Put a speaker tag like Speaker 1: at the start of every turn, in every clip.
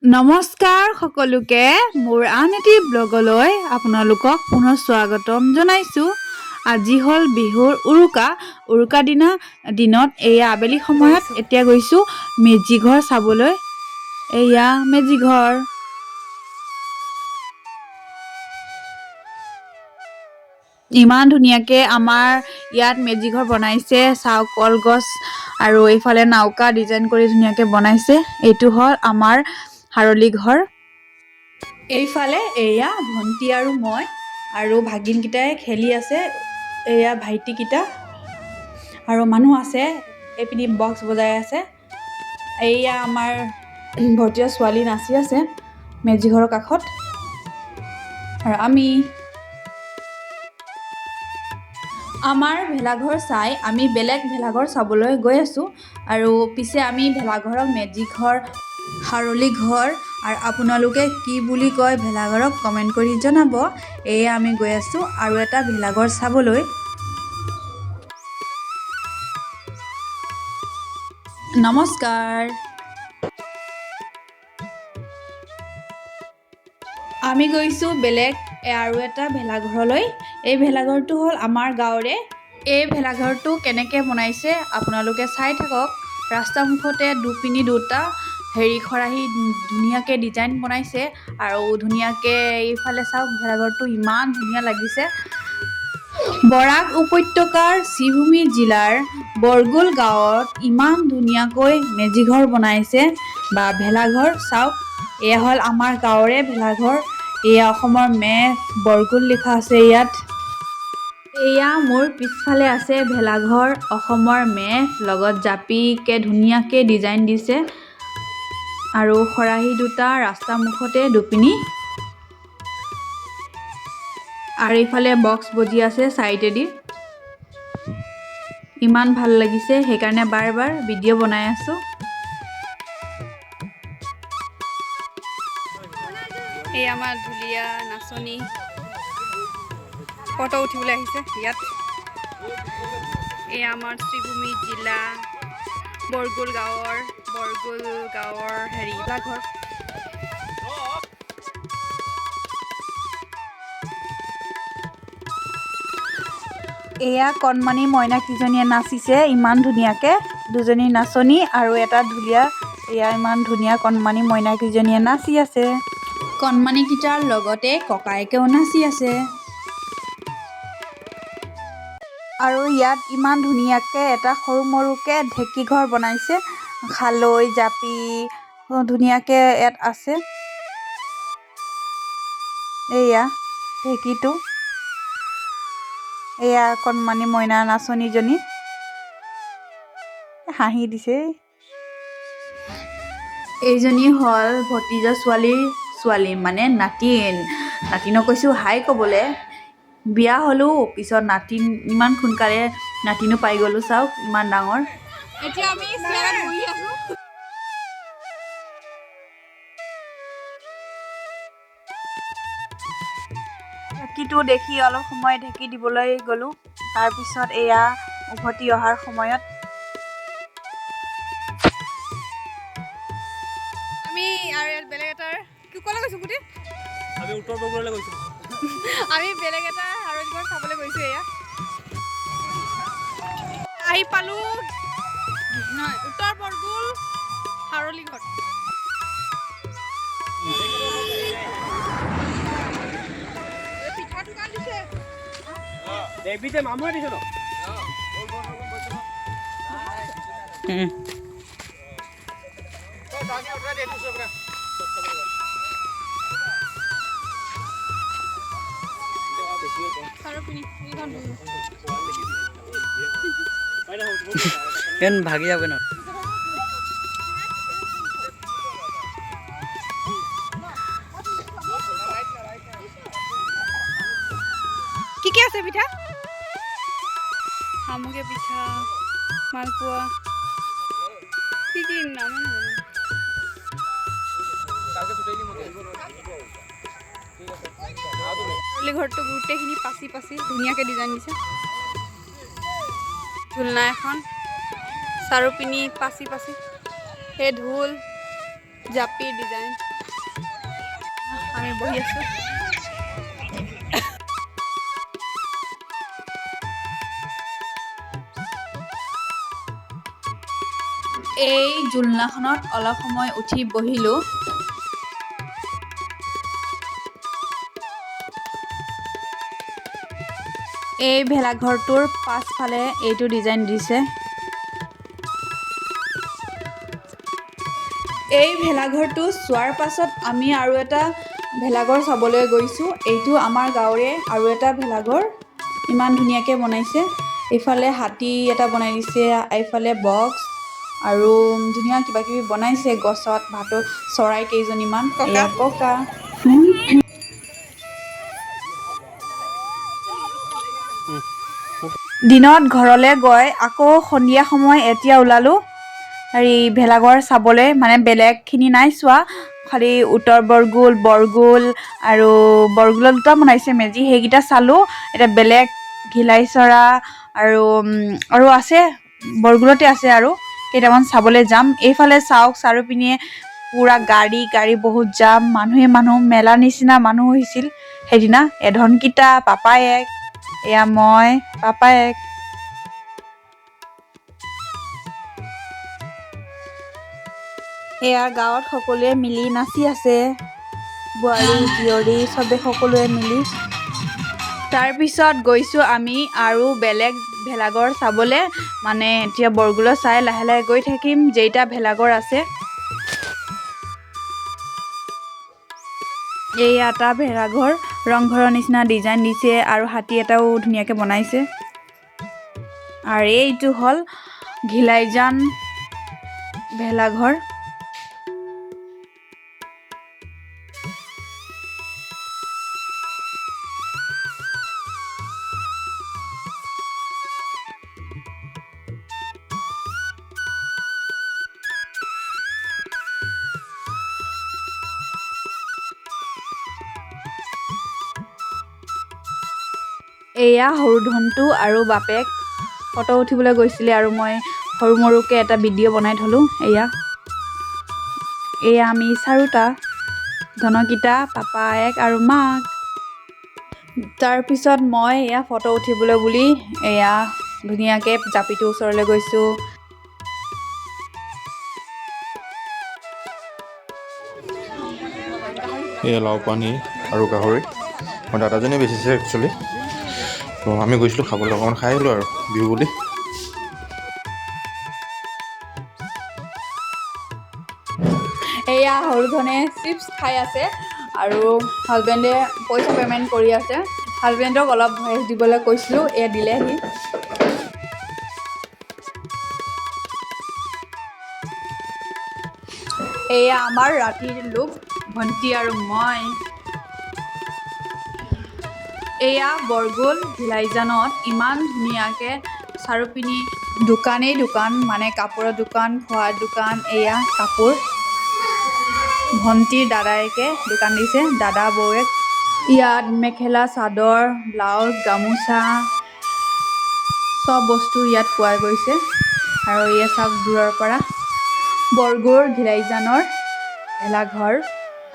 Speaker 1: নমস্কাৰ সকলোকে মোৰ আন এটি ব্লগলৈ আপোনালোকক পুনৰ স্বাগতম জনাইছোঁ। আজি হ'ল বিহুৰ উৰুকা দিনত এয়া আবেলি সময়ত এতিয়া গৈছোঁ মেজি ঘৰ চাবলৈ। এয়া মেজি ঘৰ। ইমান ধুনীয়াকে আমাৰ ইয়াত মেজি ঘৰ বনাইছে, চাওক কলগছ আৰু এইফালে নাওকা ডিজাইন কৰি ধুনীয়াকে বনাইছে। এইটো হ'ল আমাৰ হাৰলি ঘৰ। এইফালে এয়া ভণ্টি আৰু মই আৰু ভাগিনকেইটাই খেলি আছে, এয়া ভাইটিকেইটা আৰু মানুহ আছে, এইপিনি বক্স বজাই আছে। এয়া আমাৰ ভতিজা ছোৱালী নাচি আছে মেজি ঘৰৰ কাষত। আৰু আমাৰ ভেলাঘৰ চাই আমি বেলেগ ভেলাঘৰ চাবলৈ গৈ আছোঁ। আৰু পিছে আমি ভেলাঘৰক মেজি ঘৰ, হাৰলি ঘৰ আৰু আপোনালোকে কি বুলি কয় ভেলাঘৰক কমেণ্ট কৰি জনাব। এয়া আমি গৈ আছোঁ আৰু এটা ভেলাঘৰ চাবলৈ। নমস্কাৰ। আমি গৈছোঁ বেলেগ আৰু এটা ভেলাঘৰলৈ। এই ভেলাঘৰটো হ'ল আমাৰ গাঁৱৰে। এই ভেলাঘৰটো কেনেকৈ বনাইছে আপোনালোকে চাই থাকক। ৰাস্তাৰ মুখতে দুপিনি দুটা খৰাহী ধুনীয়াকৈ ডিজাইন বনাইছে আৰু ধুনীয়াকৈ এইফালে চাওক ভেলাঘৰটো ইমান ধুনীয়া লাগিছে। বৰাক উপত্যকাৰ শ্ৰীভূমি জিলাৰ বৰগোল গাঁৱত ইমান ধুনীয়াকৈ মেজিঘৰ বনাইছে বা ভেলাঘৰ চাওক। এয়া হ'ল আমাৰ গাঁৱৰে ভেলাঘৰ। এয়া অসমৰ মেপ বৰগোল লিখা আছে ইয়াত। এয়া মোৰ পিছফালে আছে ভেলাঘৰ, অসমৰ মেপ লগত জাপিকে ধুনীয়াকৈ ডিজাইন দিছে আৰু খৰাহী দুটা ৰাস্তাৰ মুখতে দুপিনি আৰু এইফালে বক্স বজি আছে চাইডেদি। ইমান ভাল লাগিছে, সেইকাৰণে বাৰ বাৰ ভিডিঅ' বনাই আছোঁ। এই আমাৰ ঢুলীয়া নাচনী ফটো উঠিবলৈ আহিছে ইয়াত। এই আমাৰ শ্ৰীভূমি জিলা বৰগোল গাঁৱৰ ভেলাঘৰ। এয়া কণমানি মইনা কেইজনীয়ে নাচিছে ইমান ধুনীয়াকৈ, দুজনী নাচনী আৰু এটা ঢুলীয়া। এয়া ইমান ধুনীয়া কণমানি মইনা কেইজনীয়ে নাচি আছে। কণমানিকেইটাৰ লগতে ককায়েকেও নাচি আছে। আৰু ইয়াত ইমান ধুনীয়াকৈ এটা সৰু মৰুকৈ ঢেঁকী ঘৰ বনাইছে, খালৈ জাপি ধুনীয়াকৈ ইয়াত আছে। এয়া ঢেঁকীটো, এয়া কণমানি মইনা নাচনীজনী হাঁহি দিছে। এইজনী হ'ল ভতিজা ছোৱালীৰ ছোৱালী, মানে নাতিনক কৈছোঁ হাই ক'বলৈ। বিয়া হ'লোঁ, পিছত নাতিন ইমান সোনকালে নাতিনো পাই গ'লোঁ, চাওক ইমান ডাঙৰ। এতিয়া আমি বহি আছোঁ। ঢেঁকীটো দেখি অলপ সময় ঢেঁকী দিবলৈ গ'লোঁ। তাৰপিছত এয়া উভতি অহাৰ সময়ত আমি আৰু ইয়াত বেলেগ এটাৰ ক'লৈ গৈছোঁ গোটেই আমি উত্তৰ বংগলৈ গৈছোঁ। আমি বেলেগ এটা হাৰলি ঘৰ চাবলৈ গৈছোঁ। এয়া আহি পালোঁ উত্তৰ বৰগোল হাৰলি ঘৰ। পিঠা দোকান দিছে দেৱীতে মামুৱে দিছে ন। ভাগি যাবে না। কি আছে পিঠা? শামুকে পিঠা, মালপোৱা, কি নাম হাৰলি ঘৰটো গোটেইখিনি পাচি ধুনীয়াকৈ ডিজাইন দিছে। ঢোলনা এখন চাৰিওপিনি পাচি সেই ঢোল জাপিৰ ডিজাইন আমি বহি আছোঁ। এই জোলনাখনত অলপ সময় উঠি বহিলোঁ। এই ভেলাঘৰটোৰ পাছফালে এইটো ডিজাইন দিছে। এই ভেলাঘৰটো চোৱাৰ পাছত আমি আৰু এটা ভেলাঘৰ চাবলৈ গৈছোঁ। এইটো আমাৰ গাঁৱৰে আৰু এটা ভেলাঘৰ, ইমান ধুনীয়াকৈ বনাইছে। এইফালে হাতী এটা বনাই দিছে, এইফালে বক্স আৰু ধুনীয়া কিবা কিবি বনাইছে গছত, ভাটৌ চৰাই কেইজনীমান। এয়া ককা। দিনত ঘৰলৈ গৈ আকৌ সন্ধিয়া সময় এতিয়া ওলালোঁ হেৰি ভেলাঘৰ চাবলৈ, মানে বেলেগখিনি নাই চোৱা, খালি উত্তৰ বৰগোল আৰু বৰগোলত দুটা বনাইছে মেজি, সেইকেইটা চালোঁ। এতিয়া বেলেগ ঘিলাই চৰা আৰু আছে বৰগোলতে আছে আৰু কেইটামান চাবলৈ যাম। এইফালে চাওক চাৰিওপিনে পুৰা গাড়ী বহুত জাম, মানুহ মেলা নিচিনা মানুহ হৈছিল সেইদিনা। এধনকেইটা পাপায়েক, এয়া মই পাপায়েক। এয়া গাঁৱত সকলোৱে মিলি নাচি আছে, বোৱাৰী জীয়ৰী চবে সকলোৱে মিলি। তাৰপিছত গৈছোঁ আমি আৰু বেলেগ ভেলাঘৰ চাবলৈ, মানে এতিয়া বৰগোলত চাই লাহে লাহে গৈ থাকিম যেইটা ভেলাঘৰ আছে। এই এটা ভেলাঘৰ ৰংঘৰৰ নিচিনা ডিজাইন দিছে আৰু হাতী এটাও ধুনীয়াকৈ বনাইছে। আৰু এইটো হ'ল ঘিলাইজান ভেলাঘৰ। এয়া সৰু ধনটো আৰু বাপেক ফটো উঠিবলৈ গৈছিলে আৰু মই সৰু মৰুকৈ এটা ভিডিঅ' বনাই থলোঁ। এয়া আমি চাৰিটা, ধনকিতা, পাপায়েক আৰু মাক। তাৰপিছত মই এয়া ফটো উঠিবলৈ বুলি এয়া ধুনীয়াকৈ জাপিটোৰ ওচৰলৈ গৈছোঁ।
Speaker 2: এয়া লাও পানী আৰু গাহৰি মোৰ দাদাজনে বেচিছে একচুৱেলি। তো আমি গৈছিলোঁ খাবলৈ, অকণমান খাই আহিলোঁ আৰু বিহু বুলি।
Speaker 1: এয়া সৰু ধনে চিপছ খাই আছে আৰু হাজবেণ্ডে পইচা পে'মেণ্ট কৰি আছে। হাজবেণ্ডক অলপ ভইচ দিবলৈ কৈছিলোঁ, এয়া দিলেহি। এয়া আমাৰ ৰাতিৰ লোক, ভণ্টি আৰু মই। এয়া বৰগোল ঘিলাইজানত ইমান ধুনীয়াকৈ চাৰিওপিনে দোকানেই দোকান, মানে কাপোৰৰ দোকান, খোৱাৰ দোকান। এয়া কাপোৰ, ভণ্টিৰ দাদায়েকে দোকান দিছে, দাদা বৌৱেক। ইয়াত মেখেলা চাদৰ, ব্লাউজ, গামোচা চব বস্তু ইয়াত পোৱা গৈছে। আৰু এয়া চাওক দূৰৰ পৰা বৰগোল ঘিলাইজানৰ ভেলাঘৰ।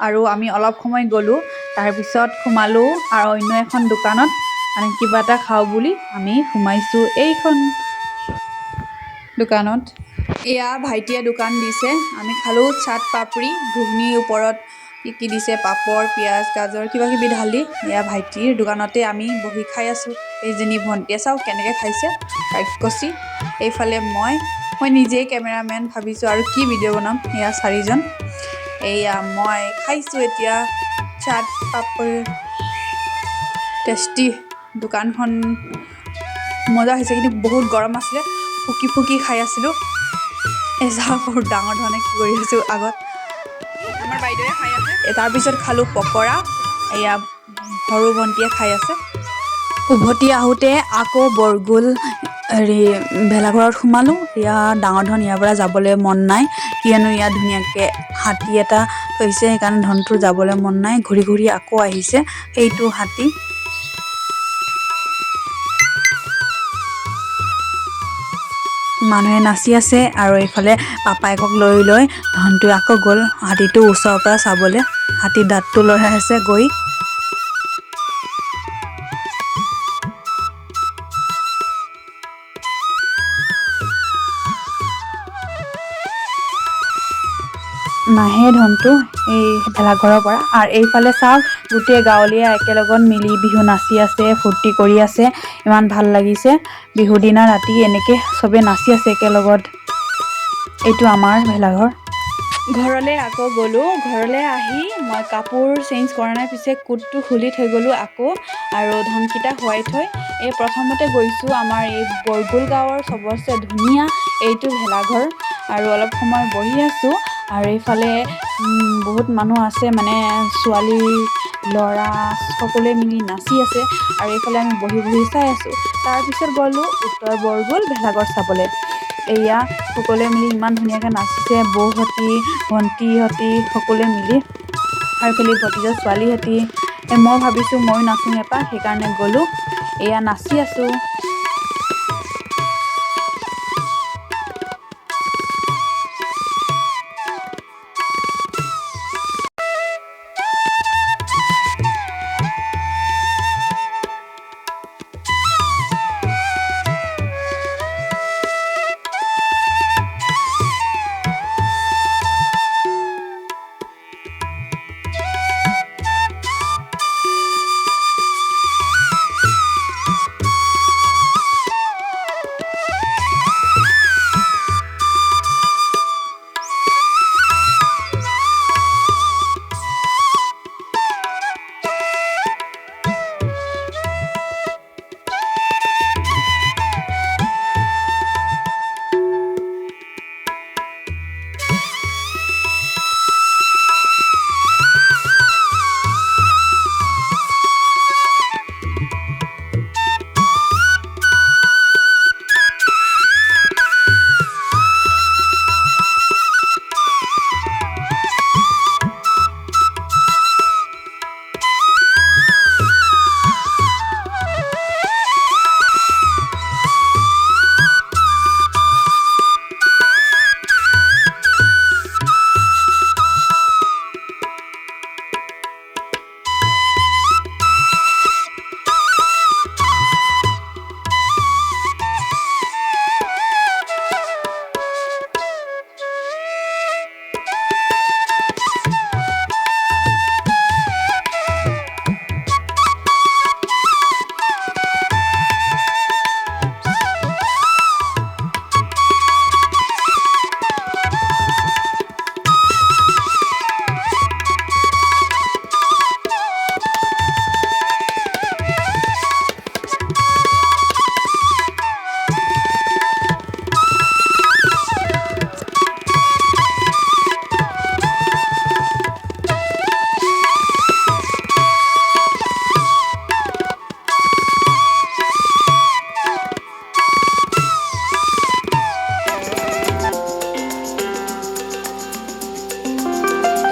Speaker 1: আৰু আমি অলপ সময় গ'লোঁ, তাৰপিছত সোমালোঁ আৰু অন্য এখন দোকানত, মানে কিবা এটা খাওঁ বুলি আমি সোমাইছোঁ এইখন দোকানত। এয়া ভাইটিয়ে দোকান দিছে, আমি খালোঁ চাট পাপৰি, ঘুগনিৰ ওপৰত কি দিছে, পাপৰ, পিঁয়াজ, গাজৰ কিবা কিবি ঢালি। এয়া ভাইটিৰ দোকানতে আমি বহি খাই আছোঁ। এইজনী ভণ্টিয়ে চাওক কেনেকৈ খাইছে, ৰাক্ষসী। এইফালে মই নিজেই কেমেৰামেন ভাবিছোঁ আৰু কি ভিডিঅ' বনাম। এয়া চাৰিজন, এয়া মই খাইছোঁ এতিয়া চাট পাপৰি, টেষ্টি। দোকানখন মজা হৈছে, কিন্তু বহুত গৰম আছিলে, ফুকি খাই আছিলোঁ। এজাক বহুত ডাঙৰ ধৰণে কি কৰি আছোঁ আগত, আমাৰ বাইদেৱে খাই আছে। তাৰপিছত খালোঁ পকৰা, এয়া সৰু ভণ্টিয়ে খাই আছে। উভতি আহোঁতে আকৌ বৰগোল ভেলাঘৰত সোমালোঁ। এয়া ডাঙৰ ধন, ইয়াৰ পৰা যাবলৈ মন নাই, কিয়নো ইয়াত ধুনীয়াকৈ হাতী এটা থৈছে, সেইকাৰণে ধনটোৰ যাবলৈ মন নাই, ঘূৰি আকৌ আহিছে সেইটো হাতী। মানুহে নাচি আছে আৰু এইফালে পাপায়েকক লৈ ধনটোৱে আকৌ গ'ল হাতীটো ওচৰৰ পৰা চাবলৈ। হাতীৰ দাঁতটো লৈ আছে গৈ। নাহে ধনটো এই ভেলাঘৰৰ পৰা। আৰু এইফালে চাওক গোটেই গাঁৱলীয়া একেলগত মিলি বিহু নাচি আছে, ফূৰ্তি কৰি আছে। ইমান ভাল লাগিছে। বিহুৰ দিনা ৰাতি এনেকে চবে নাচি আছে একেলগত। এইটো আমাৰ ভেলাঘৰ। ঘৰলৈ আকৌ গ'লোঁ। ঘৰলৈ আহি মই কাপোৰ চেঞ্জ কৰা নাই, পিছে কোটটো খুলি থৈ গ'লোঁ আকৌ আৰু ধনকেইটা শুৱাই থৈ এই প্ৰথমতে গৈছোঁ আমাৰ এই বৰগুল গাঁৱৰ চবতছে ধুনীয়া এইটো ভেলাঘৰ আৰু অলপ সময় বহি আছোঁ। আৰু এইফালে বহুত মানুহ আছে, মানে ছোৱালী ল'ৰা সকলোৱে মিলি নাচি আছে আৰু এইফালে আমি বহি চাই আছোঁ। তাৰপিছত গ'লোঁ উত্তৰ বৰগুল ভেলাঘৰ চাবলৈ। এয়া সকলোৱে মিলি ইমান ধুনীয়াকৈ নাচিছে, বৌহঁতি ভণ্টিহঁতি সকলোৱে মিলি। আৰু এইফালে ভতিজা ছোৱালীহঁতি। মই ভাবিছোঁ ময়ো নাচোঁ এপাক, সেইকাৰণে গ'লোঁ। এয়া নাচি আছোঁ।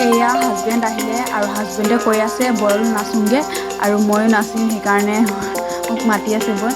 Speaker 1: এয়া হাজবেণ্ড আহিলে আৰু হাজবেণ্ডে কৈ আছে ব'ল নাচোঁগৈ, আৰু ময়ো নাচিম, সেইকাৰণে মোক মাতি আছে ব'ল।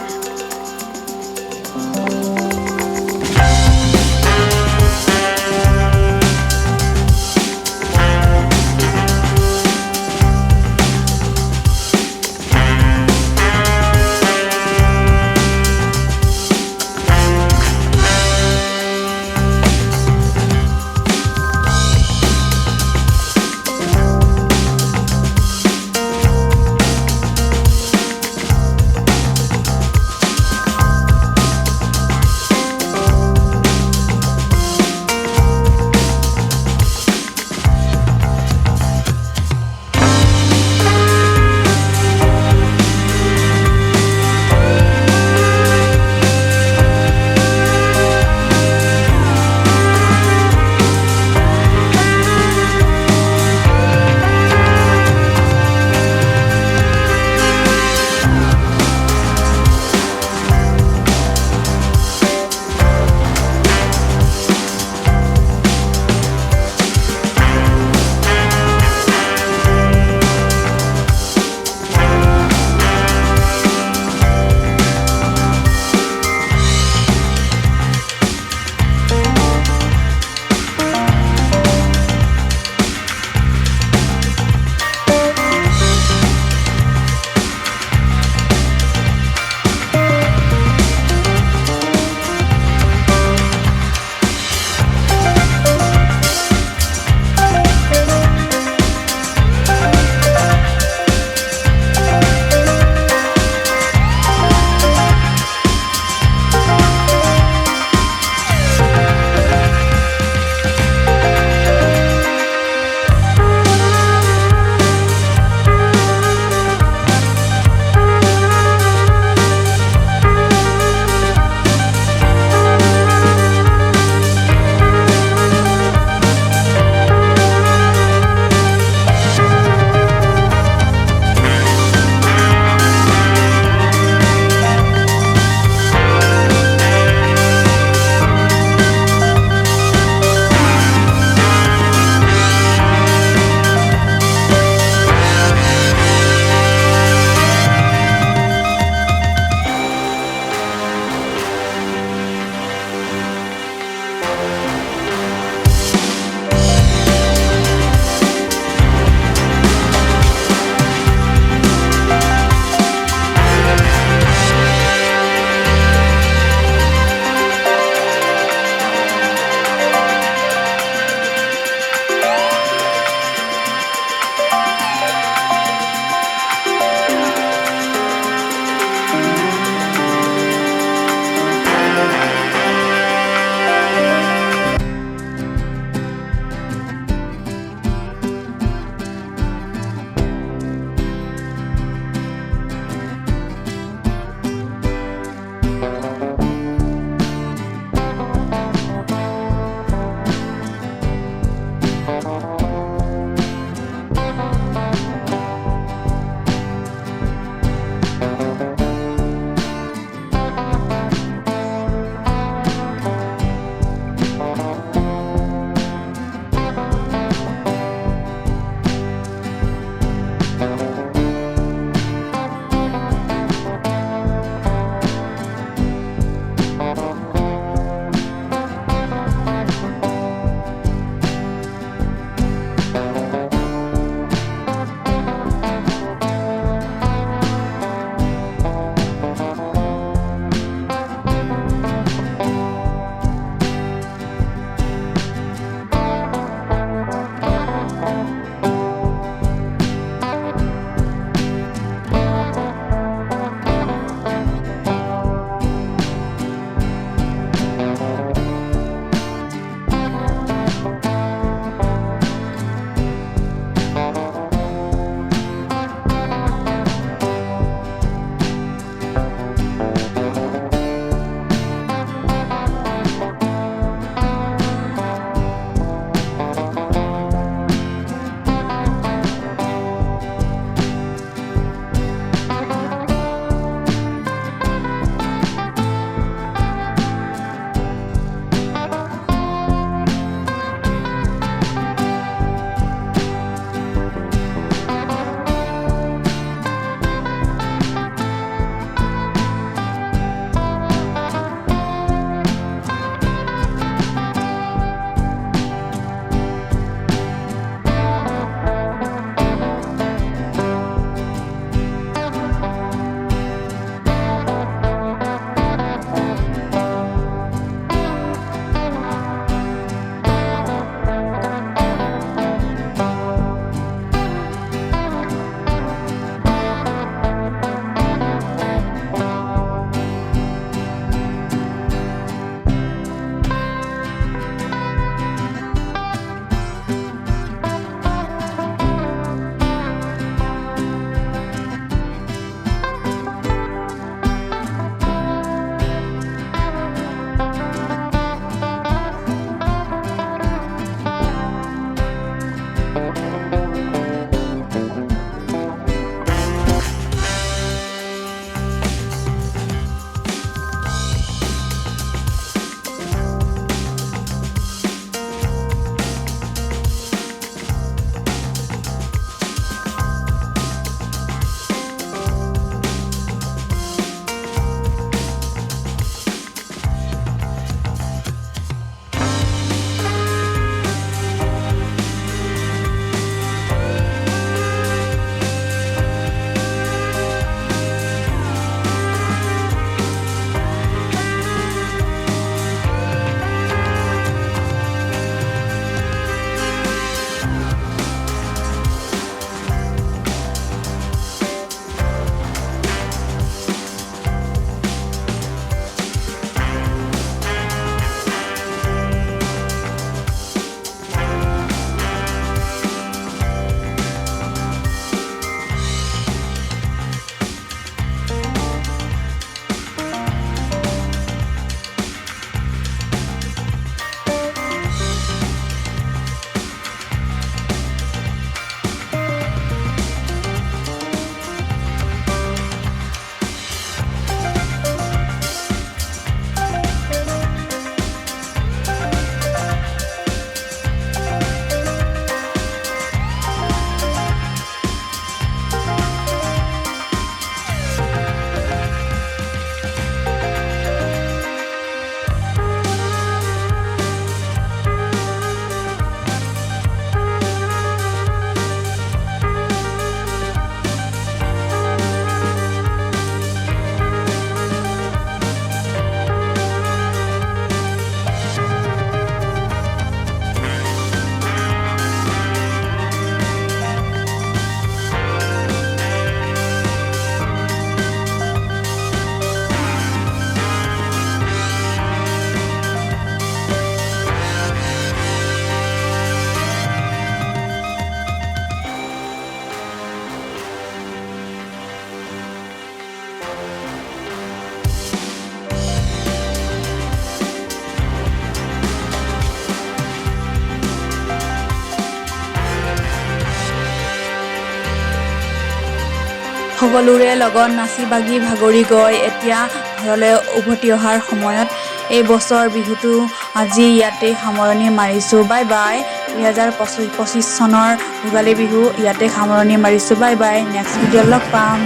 Speaker 1: সকলোৰে লগত নাচি বাগি ভাগৰি গৈ এতিয়া ঘৰলৈ উভতি অহাৰ সময়ত এই বছৰ বিহুটো আজি ইয়াতে সামৰণি মাৰিছোঁ। Bye bye. 2025 চনৰ ভোগালী বিহু ইয়াতে সামৰণি মাৰিছোঁ। Bye bye. নেক্সট ভিডিঅ'ত লগ পাম।